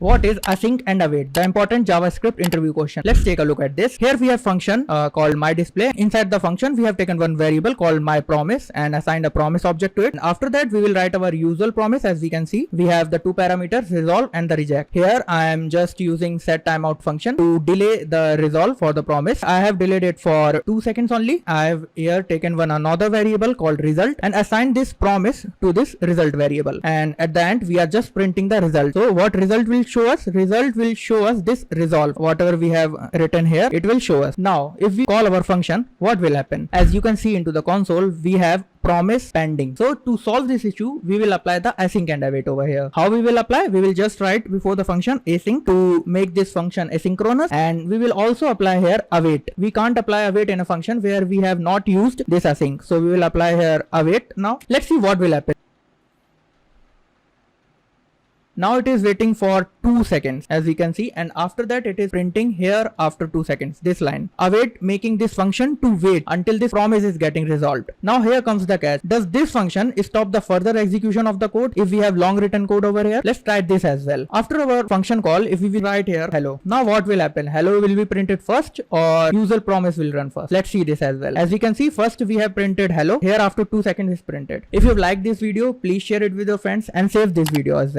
What is async and await? The important JavaScript interview question. Let's take a look at this. Here we have function called myDisplay. Inside the function, we have taken one variable called myPromise and assigned a promise object to it. And after that, we will write our usual promise. As we can see, we have the two parameters, resolve and the reject. Here, I am just using setTimeout function to delay the resolve for the promise. I have delayed it for 2 seconds only. I have here taken another variable called result and assigned this promise to this result variable. And at the end, we are just printing the result. So what result will show us? Result will show us this resolve. Whatever we have written here, it will show us. Now, if we call our function, what will happen? As you can see into the console, we have promise pending. So to solve this issue, we will apply the async and await over here. How we will apply? We will just write before the function async to make this function asynchronous, and we will also apply here await. We can't apply await in a function where we have not used this async. So we will apply here await. Now let's see what will happen. Now it is waiting for 2 seconds, as we can see, and after that it is printing here after 2 seconds this line await, making this function to wait until this promise is getting resolved. Now here comes the catch. Does this function stop the further execution of the code if we have long written code over here? Let's try this as well. After our function call, if we will write here hello, now what will happen? Hello will be printed first or usual promise will run first? Let's see this as well. As we can see, first we have printed hello, here after 2 seconds is printed. If you like this video, please share it with your friends and save this video as well.